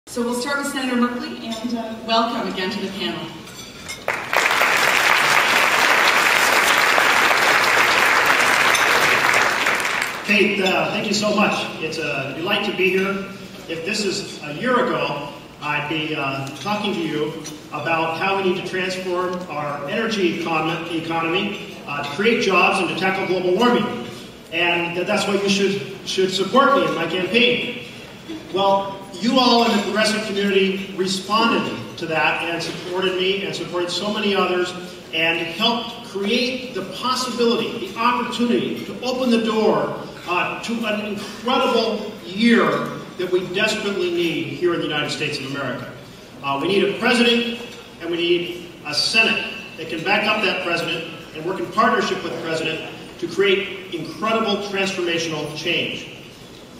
So we'll start with Senator Merkley, and welcome again to the panel. Kate, thank you so much. It's a delight to be here. If this is a year ago, I'd be talking to you about how we need to transform our energy economy to create jobs and to tackle global warming. And that's why you should support me in my campaign. Well, you all in the progressive community responded to that and supported me and supported so many others and helped create the possibility, the opportunity to open the door to an incredible year that we desperately need here in the United States of America. We need a president and we need a Senate that can back up that president and work in partnership with the president to create incredible transformational change.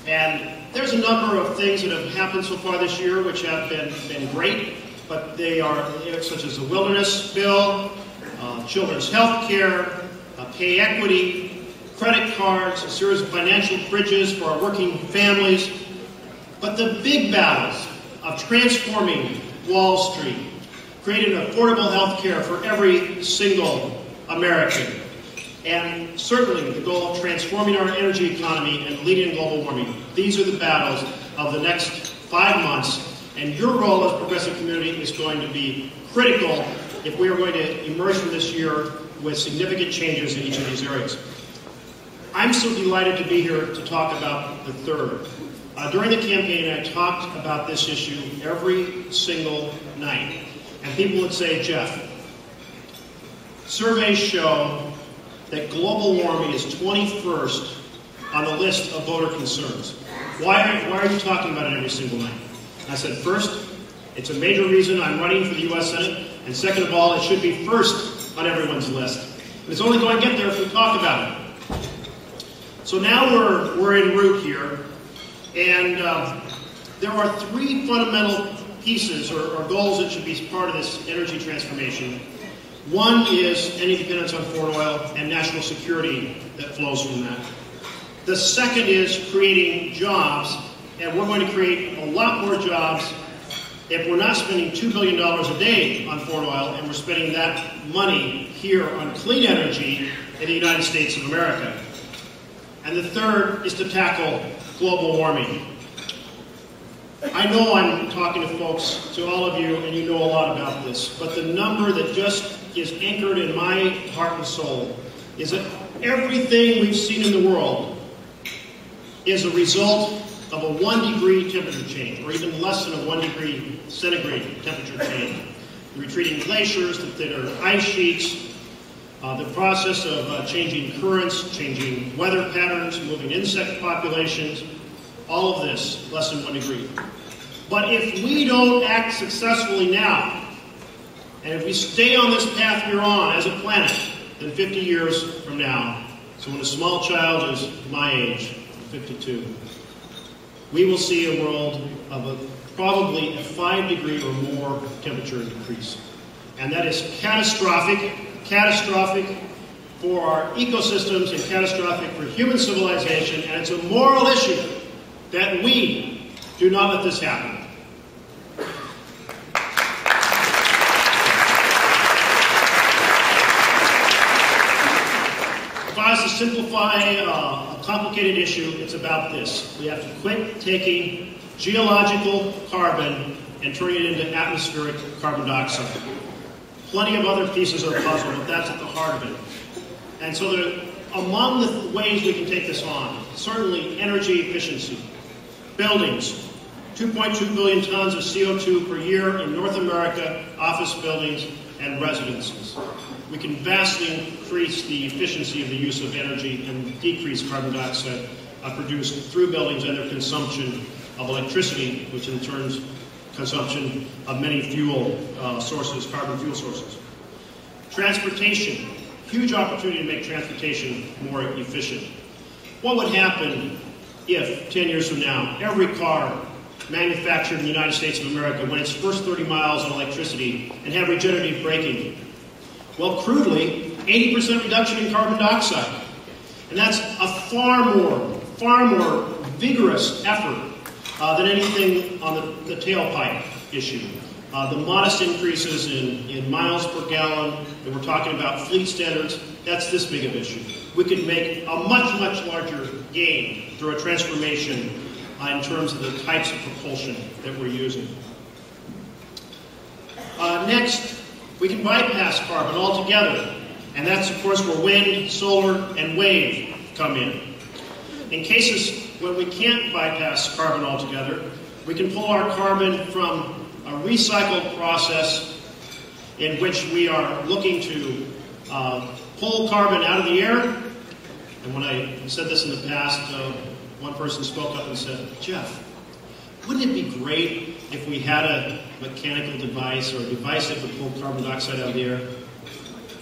And there's a number of things that have happened so far this year which have been great, but they are such as the wilderness bill, children's health care, pay equity, credit cards, a series of financial bridges for our working families. But the big battles of transforming Wall Street, creating affordable health care for every single American, and certainly the goal of transforming our energy economy and leading global warming. These are the battles of the next 5 months, and your role as a progressive community is going to be critical if we are going to emerge from this year with significant changes in each of these areas. I'm so delighted to be here to talk about the third. During the campaign, I talked about this issue every single night, and people would say, Jeff, surveys show that global warming is 21st on the list of voter concerns. Why are you talking about it every single night? And I said, first, it's a major reason I'm running for the U.S. Senate, and second of all, it should be first on everyone's list. And it's only going to get there if we talk about it. So now we're en route here, and there are three fundamental pieces or goals that should be part of this energy transformation. One is any dependence on foreign oil and national security that flows from that. The second is creating jobs, and we're going to create a lot more jobs if we're not spending $2 billion a day on foreign oil and we're spending that money here on clean energy in the United States of America. And the third is to tackle global warming. I know I'm talking to folks, to all of you, and you know a lot about this, but the number that just is anchored in my heart and soul is that everything we've seen in the world is a result of a 1 degree temperature change, or even less than a 1 degree centigrade temperature change. The retreating glaciers, the thinner ice sheets, the process of changing currents, changing weather patterns, moving insect populations, all of this, less than 1 degree. But if we don't act successfully now, and if we stay on this path we're on as a planet, then 50 years from now, so when a small child is my age, 52, we will see a world of probably a 5 degree or more temperature increase. And that is catastrophic for our ecosystems and catastrophic for human civilization, and it's a moral issue that we do not let this happen. If I was to simplify a complicated issue, it's about this. We have to quit taking geological carbon and turning it into atmospheric carbon dioxide. Plenty of other pieces of the puzzle, but that's at the heart of it. And so among the ways we can take this on, certainly energy efficiency. Buildings, 2.2 billion tons of CO2 per year in North America, office buildings, and residences. We can vastly increase the efficiency of the use of energy and decrease carbon dioxide produced through buildings and their consumption of electricity, which in turn consumption of many fuel sources, carbon fuel sources. Transportation, huge opportunity to make transportation more efficient. What would happen if 10 years from now, every car manufactured in the United States of America went its first 30 miles on electricity and had regenerative braking? Well, crudely, 80% reduction in carbon dioxide. And that's a far more vigorous effort than anything on the tailpipe issue. The modest increases in miles per gallon, and we're talking about fleet standards, that's this big of an issue. We could make a much, much larger gain through a transformation in terms of the types of propulsion that we're using. Next, we can bypass carbon altogether, and that's, of course, where wind, solar, and wave come in. In cases when we can't bypass carbon altogether, we can pull our carbon from a recycled process in which we are looking to pull carbon out of the air. And when I said this in the past, one person spoke up and said, "Jeff, wouldn't it be great if we had a mechanical device or a device that would pull carbon dioxide out of the air?"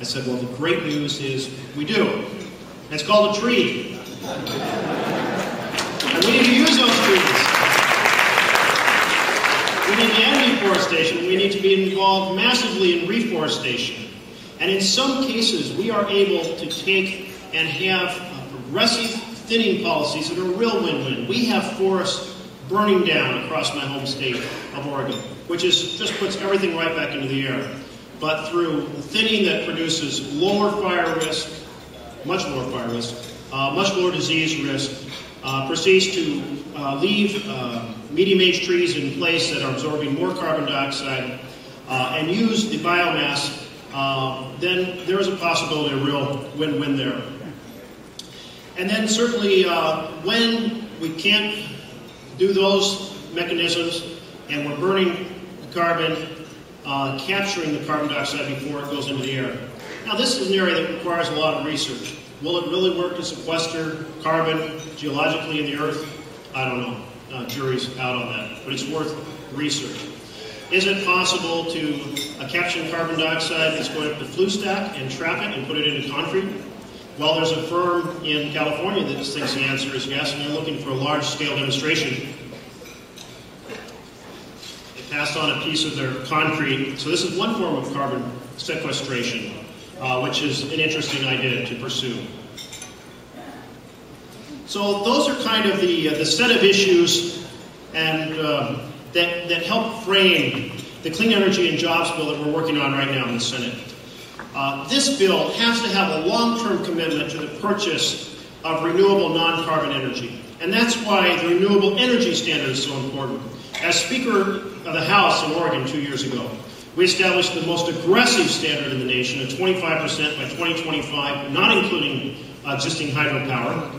I said, well, the great news is we do. And it's called a tree. And we need to use those trees. We need to end deforestation. We need to be involved massively in reforestation. And in some cases, we are able to take and have progressive thinning policies that are a real win-win. We have forests burning down across my home state of Oregon, which just puts everything right back into the air. But through thinning that produces lower fire risk, much lower fire risk, much lower disease risk, proceeds to leave medium-aged trees in place that are absorbing more carbon dioxide, and use the biomass, then there is a possibility of a real win-win there. And then certainly when we can't do those mechanisms and we're burning carbon, capturing the carbon dioxide before it goes into the air. Now this is an area that requires a lot of research. Will it really work to sequester carbon geologically in the earth? I don't know. Jury's out on that, but it's worth research. Is it possible to capture carbon dioxide that's going up the flue stack and trap it and put it into concrete? Well, there's a firm in California that thinks the answer is yes, and they're looking for a large-scale demonstration. They passed on a piece of their concrete. So this is one form of carbon sequestration, which is an interesting idea to pursue. So those are kind of the set of issues and that help frame the Clean Energy and Jobs Bill that we're working on right now in the Senate. This bill has to have a long-term commitment to the purchase of renewable non-carbon energy. And that's why the Renewable Energy Standard is so important. As Speaker of the House in Oregon 2 years ago, we established the most aggressive standard in the nation of 25% by 2025, not including existing hydropower.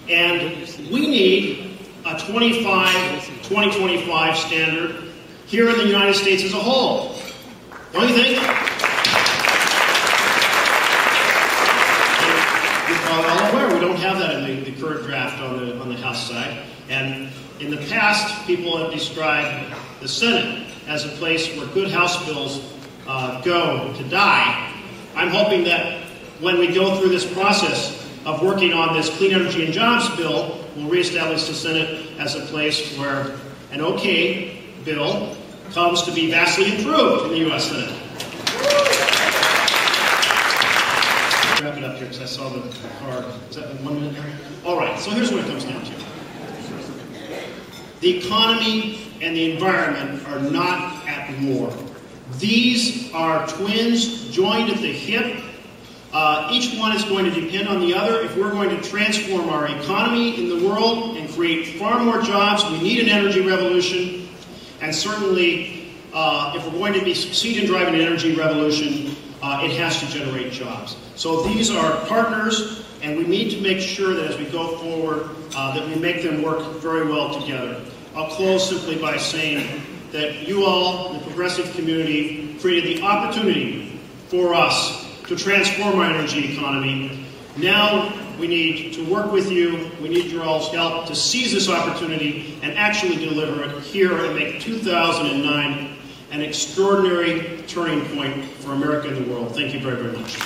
And we need a 2025 standard here in the United States as a whole. Don't you think? You're all aware we don't have that in the current draft on the House side. And in the past, people have described the Senate as a place where good House bills go to die. I'm hoping that when we go through this process of working on this Clean Energy and Jobs bill, we'll reestablish the Senate as a place where an okay bill comes to be vastly improved in the U.S. Senate. Wrap it up here because I saw the card. Is that 1 minute here? All right, so here's what it comes down to. The economy and the environment are not at war. These are twins joined at the hip. Each one is going to depend on the other. If we're going to transform our economy in the world and create far more jobs, we need an energy revolution. And certainly, if we're going to succeed in driving an energy revolution, it has to generate jobs. So these are partners, and we need to make sure that as we go forward, that we make them work very well together. I'll close simply by saying that you all, the progressive community, created the opportunity for us to transform our energy economy. Now we need to work with you. We need your all's help to seize this opportunity and actually deliver it here and make 2009 an extraordinary turning point for America and the world. Thank you very, very much.